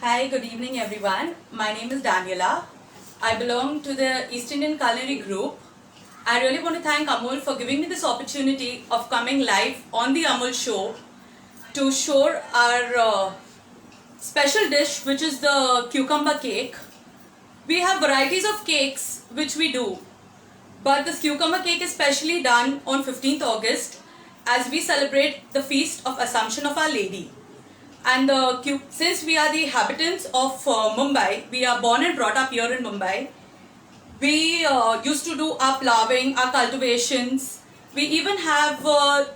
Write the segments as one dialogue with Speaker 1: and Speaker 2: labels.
Speaker 1: Hi, good evening everyone. My name is Daniela. I belong to the East Indian Culinary Group. I really want to thank Amul for giving me this opportunity of coming live on the Amul show to show our special dish, which is the cucumber cake. We have varieties of cakes which we do, but this cucumber cake is specially done on 15th August as we celebrate the feast of Assumption of Our Lady. And since we are the inhabitants of Mumbai, we are born and brought up here in Mumbai. We used to do our ploughing, our cultivations. We even have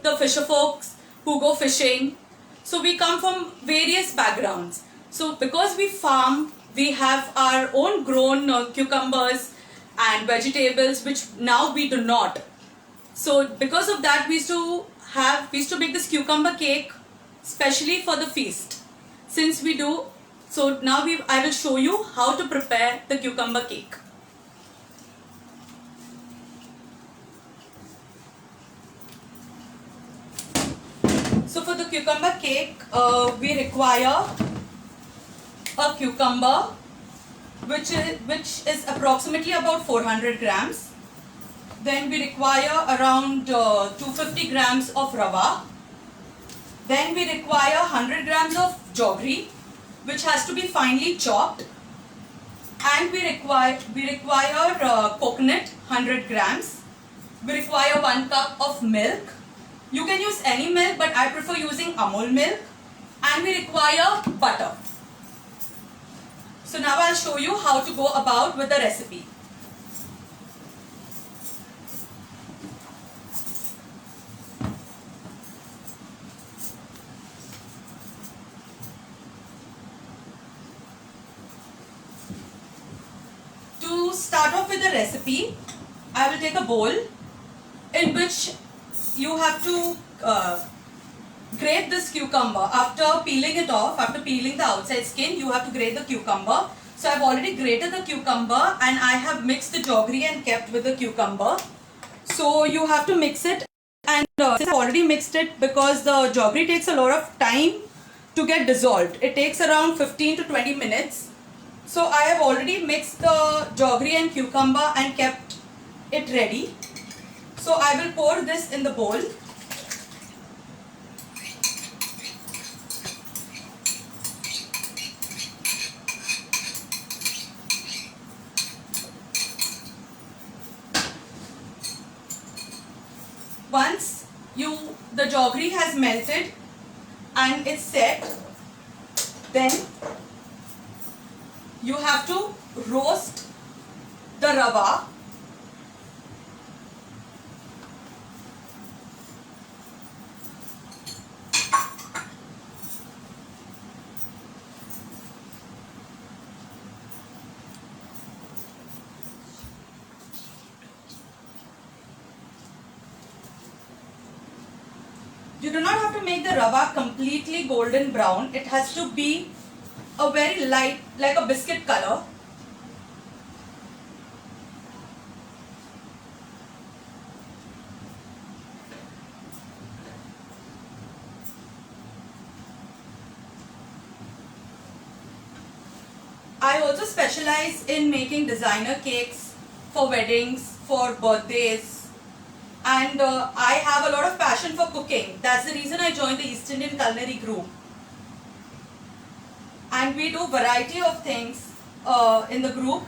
Speaker 1: the fisher folks who go fishing. So we come from various backgrounds. So because we farm, we have our own grown cucumbers and vegetables, which now we do not. So because of that, we used to make this cucumber cake specially for the feast. Since we do, so now I will show you how to prepare the cucumber cake. So for the cucumber cake, we require a cucumber which is approximately about 400 grams. Then we require around 250 grams of rava. Then we require 100 grams of jaggery, which has to be finely chopped. And we require coconut, 100 grams. We require 1 cup of milk. You can use any milk, but I prefer using Amul milk. And we require butter. So now I'll show you how to go about with the recipe. To start off with the recipe, I will take a bowl in which you have to grate this cucumber. After peeling it off, after peeling the outside skin, you have to grate the cucumber. So I've already grated the cucumber and I have mixed the jaggery and kept with the cucumber. So you have to mix it, and since I've already mixed it, because the jaggery takes a lot of time to get dissolved. It takes around 15 to 20 minutes. So I have already mixed the jaggery and cucumber and kept it ready. So I will pour this in the bowl. Once the jaggery has melted and it's set, then you have to roast the rava. You do not have to make the rava completely golden brown. It has to be a very light, like a biscuit color. I also specialize in making designer cakes for weddings, for birthdays, and I have a lot of passion for cooking. That's the reason I joined the East Indian Culinary Group. And we do variety of things in the group,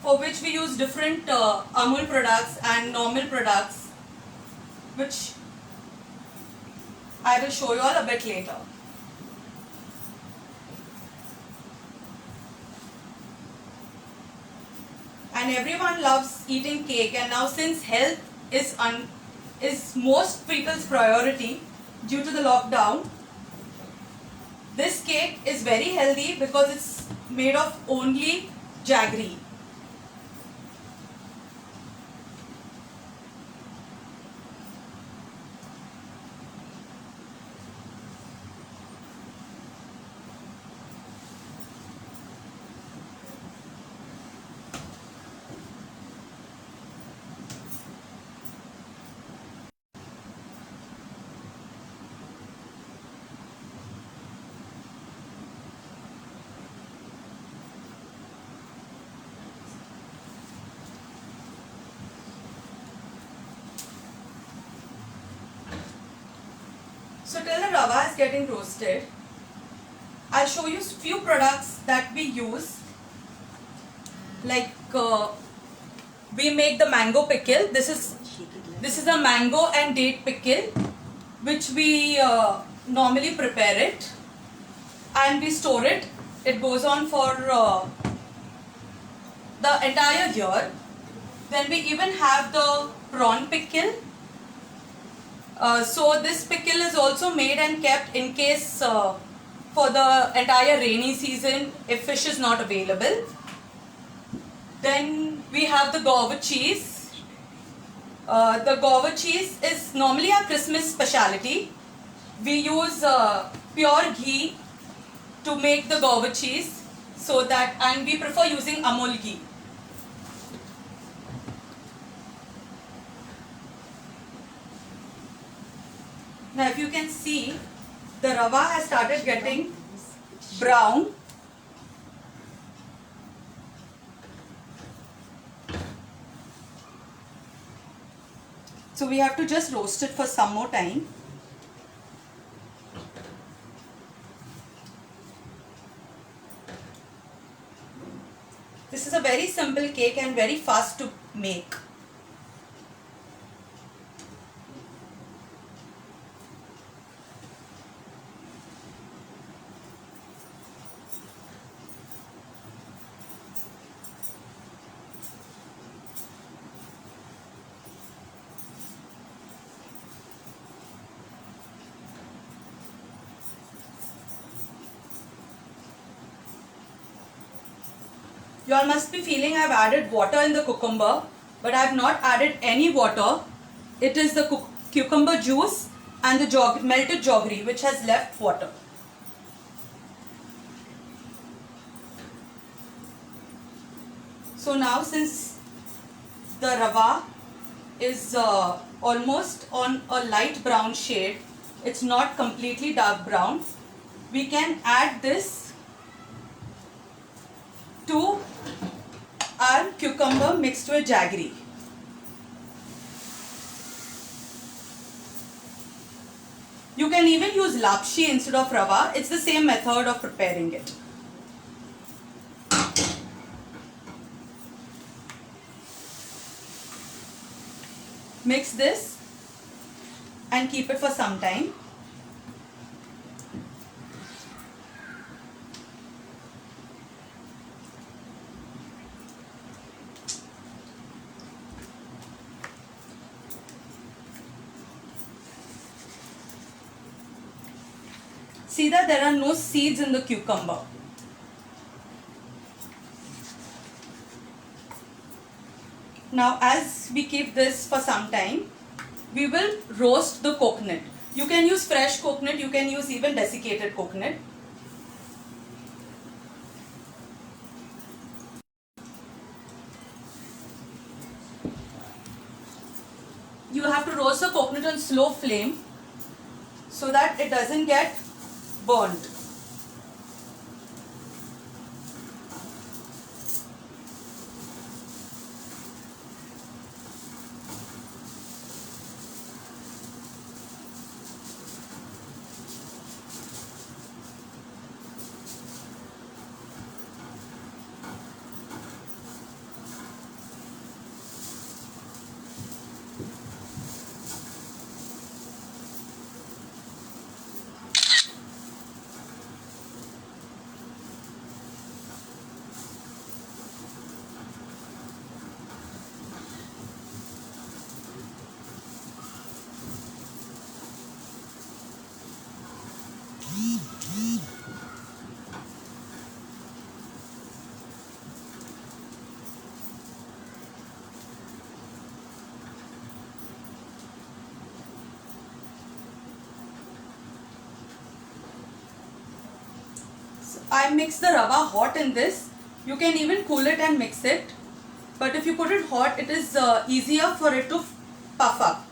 Speaker 1: for which we use different Amul products and normal products, which I will show you all a bit later. And everyone loves eating cake, and now since health is most people's priority due to the lockdown, this cake is very healthy because it's made of only jaggery. So till the rava is getting roasted, I'll show you few products that we use. Like we make the mango pickle. This is a mango and date pickle, which we normally prepare it and we store it. It goes on for the entire year. Then we even have the prawn pickle. So this pickle is also made and kept in case for the entire rainy season if fish is not available. Then we have the guava cheese. The guava cheese is normally our Christmas speciality. We use pure ghee to make the guava cheese, so that, and we prefer using Amul ghee. Now if you can see, the rava has started getting brown. So we have to just roast it for some more time. This is a very simple cake and very fast to make. You all must be feeling I've added water in the cucumber, but I've not added any water. It is the cucumber juice and the melted jaggery which has left water. So now, since the rava is almost on a light brown shade, it's not completely dark brown, we can add this to our cucumber mixed with jaggery. You can even use lapshi instead of rava. It's the same method of preparing it. Mix this and keep it for some time. See that there are no seeds in the cucumber. Now as we keep this for some time, we will roast the coconut. You can use fresh coconut, you can use even desiccated coconut. You have to roast the coconut on slow flame so that it doesn't get burnt. I mix the rava hot in this. You can even cool it and mix it. But if you put it hot, it is easier for it to puff up.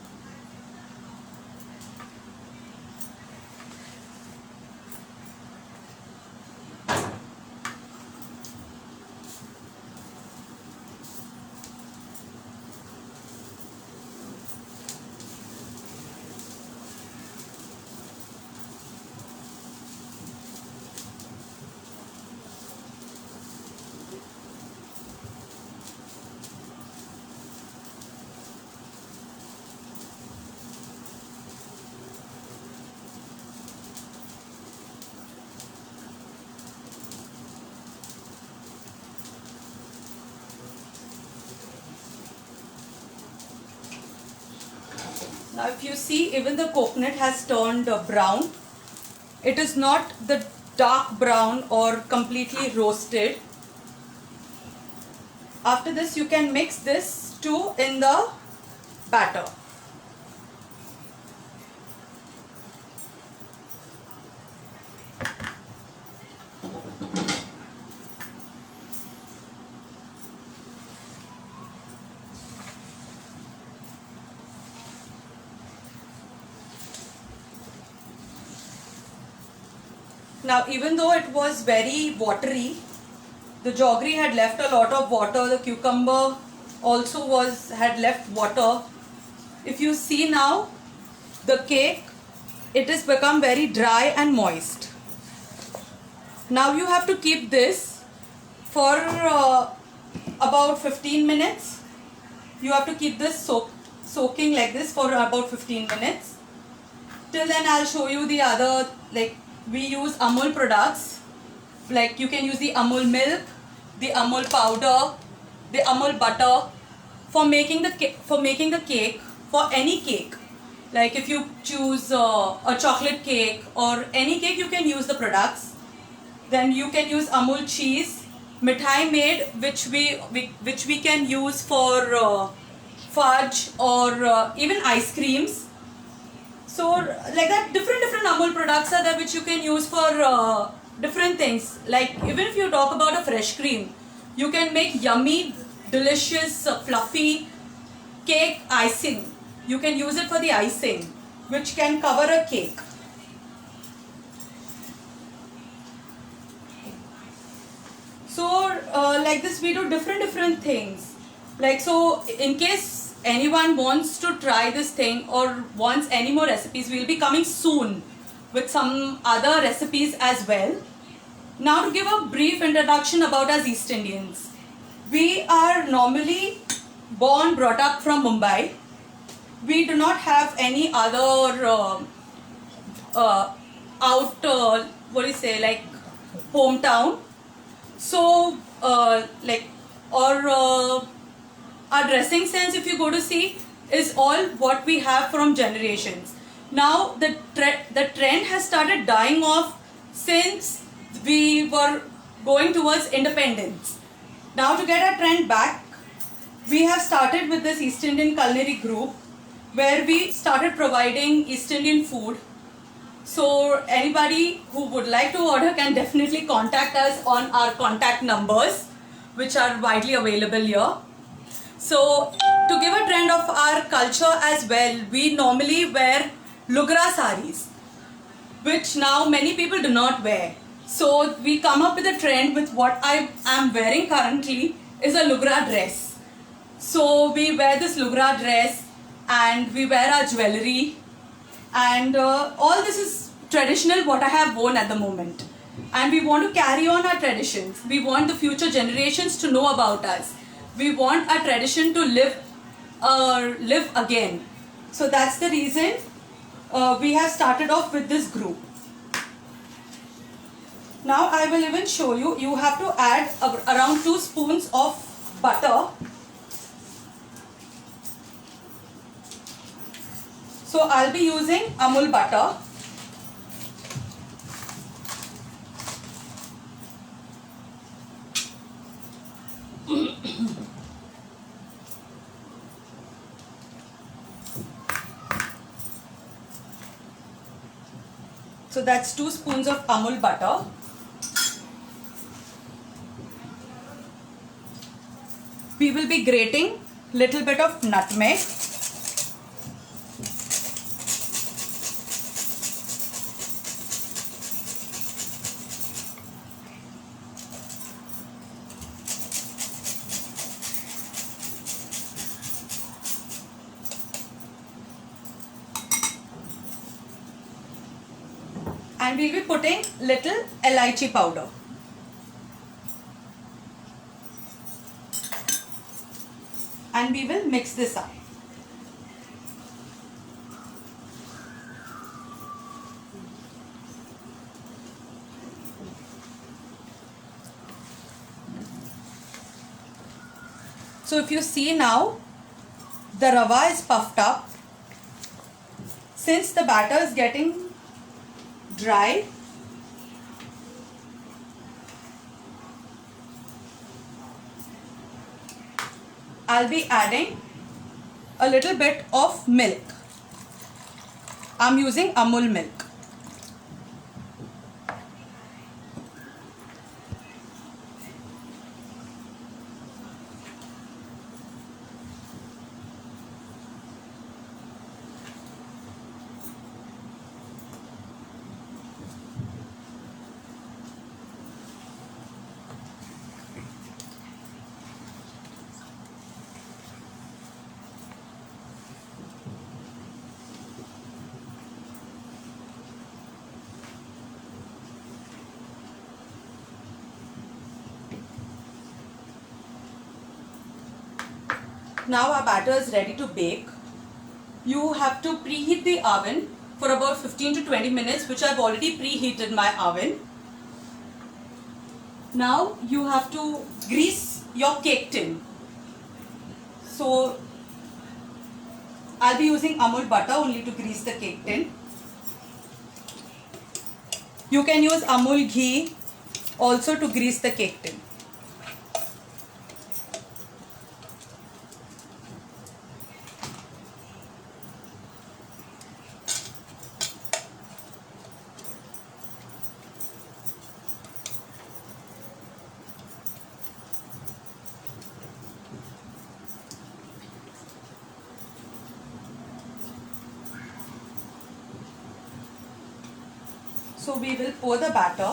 Speaker 1: Now if you see, even the coconut has turned brown. It is not the dark brown or completely roasted. After this, you can mix this too in the batter. Now, even though it was very watery, the jaggery had left a lot of water. The cucumber also had left water. If you see now, the cake, it has become very dry and moist. Now you have to keep this for about 15 minutes. You have to keep this soaking like this for about 15 minutes. Till then, I'll show you the other, like we use Amul products. Like you can use the Amul milk, the Amul powder, the Amul butter for making the cake, for any cake. Like if you choose a chocolate cake or any cake, you can use the products. Then you can use Amul cheese, mithai made, which we can use for fudge or even ice creams. So like that, different Amul products are there which you can use for different things. Like even if you talk about a fresh cream, you can make yummy, delicious, fluffy cake icing. You can use it for the icing, which can cover a cake. So like this, we do different things. Like so, in case anyone wants to try this thing or wants any more recipes, we'll be coming soon with some other recipes as well. Now to give a brief introduction about us East Indians. We are normally brought up from Mumbai. We do not have any other like hometown. So our dressing sense, if you go to see, is all what we have from generations. Now the trend has started dying off since we were going towards independence. Now to get our trend back, we have started with this East Indian Culinary Group, where we started providing East Indian food. So anybody who would like to order can definitely contact us on our contact numbers, which are widely available here. So to give a trend of our culture as well, we normally wear Lugra saris, which now many people do not wear. So we come up with a trend with what I am wearing currently is a Lugra dress. So we wear this Lugra dress and we wear our jewelry, and all this is traditional what I have worn at the moment. And we want to carry on our traditions. We want the future generations to know about us. We want our tradition to live again. So that's the reason we have started off with this group. Now I will even show you. You have to add around 2 spoons of butter. So I'll be using Amul butter. So that's 2 spoons of Amul butter. We will be grating little bit of nutmeg. And we'll be putting little elaichi powder. And we will mix this up. So if you see now, the rava is puffed up. Since the batter is getting dry, I'll be adding a little bit of milk. I'm using Amul milk. Now our batter is ready to bake. You have to preheat the oven for about 15 to 20 minutes, which I've already preheated my oven. Now you have to grease your cake tin. So I'll be using Amul butter only to grease the cake tin. You can use Amul ghee also to grease the cake tin. So we will pour the batter.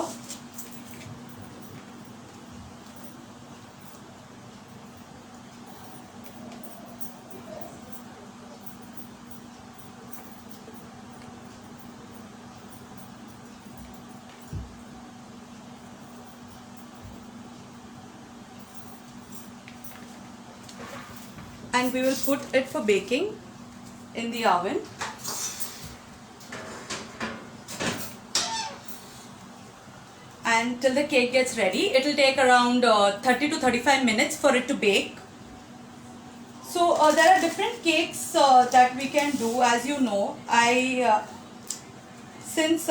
Speaker 1: And we will put it for baking in the oven. And till the cake gets ready, it will take around 30 to 35 minutes for it to bake. So there are different cakes that we can do. As you know, since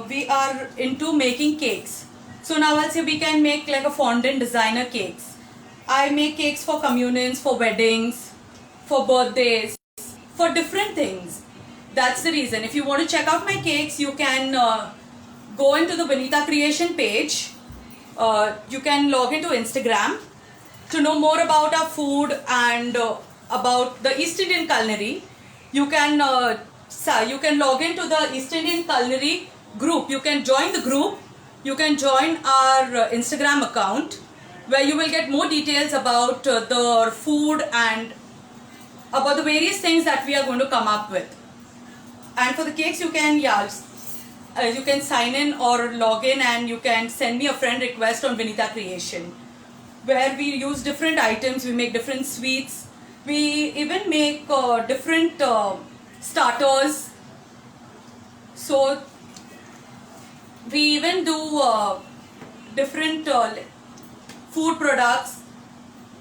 Speaker 1: we are into making cakes, so now I'll say we can make like a fondant designer cakes. I make cakes for communions, for weddings, for birthdays, for different things. That's the reason. If you want to check out my cakes, you can go into the Vinita Creation page. You can log into Instagram to know more about our food and about the East Indian culinary. You can log into the East Indian culinary group. You can join the group. You can join our Instagram account, where you will get more details about the food and about the various things that we are going to come up with. And for the cakes, you can sign in or log in, and you can send me a friend request on Vinita Creation, where we use different items. We make different sweets. We even make different starters. So we even do different food products.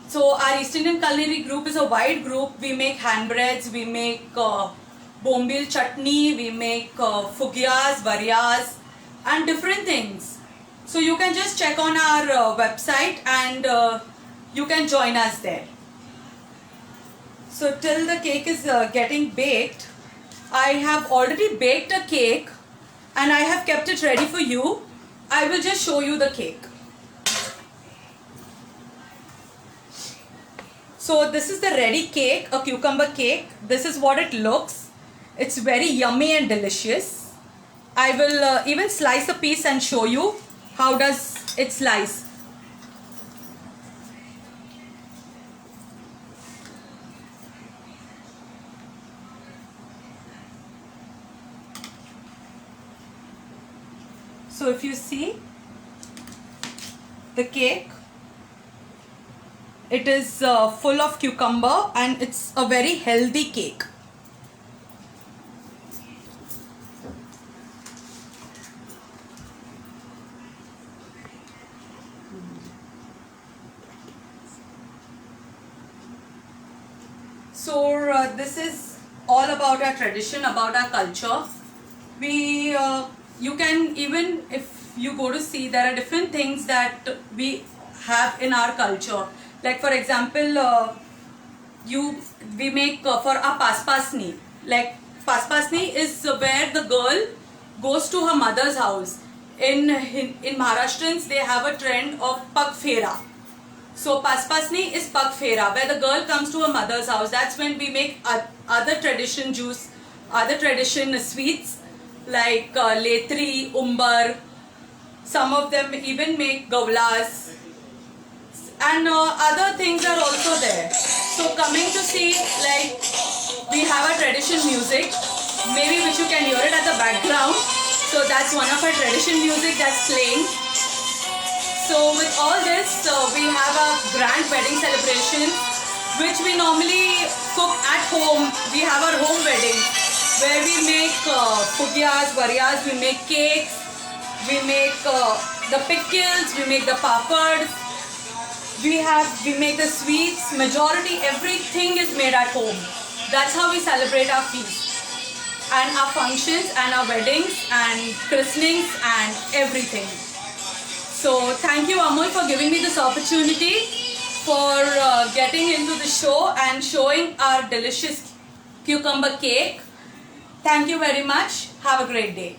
Speaker 1: So our East Indian Culinary group is a wide group. We make handbreads, we make bombil chutney, we make fugyas, varias, and different things. So you can just check on our website and you can join us there. So till the cake is getting baked, I have already baked a cake and I have kept it ready for you. I will just show you the cake. So this is the ready cake, a cucumber cake. This is what it looks. It's very yummy and delicious. I will even slice a piece and show you how does it slice. So if you see the cake, it is full of cucumber and it's a very healthy cake. So this is all about our tradition, about our culture. You can, even if you go to see, there are different things that we have in our culture. Like for example, we make for our paspasni. Like paspasni is where the girl goes to her mother's house. In Maharashtrians, they have a trend of pag fera. So paspasni is pag fera, where the girl comes to her mother's house. That's when we make other tradition juice, other tradition sweets like letri, umbar. Some of them even make gavlas, and other things are also there. So coming to see, like, we have a tradition music, maybe which you can hear it at the background. So that's one of our tradition music that's playing. So with all this, we have a grand wedding celebration, which we normally cook at home. We have our home wedding, where we make pugyas, varias, we make cakes, we make the pickles, we make the papads, we make the sweets. Majority everything is made at home. That's how we celebrate our feast and our functions and our weddings and christenings and everything. So thank you, Amul, for giving me this opportunity, for getting into the show and showing our delicious cucumber cake. Thank you very much. Have a great day.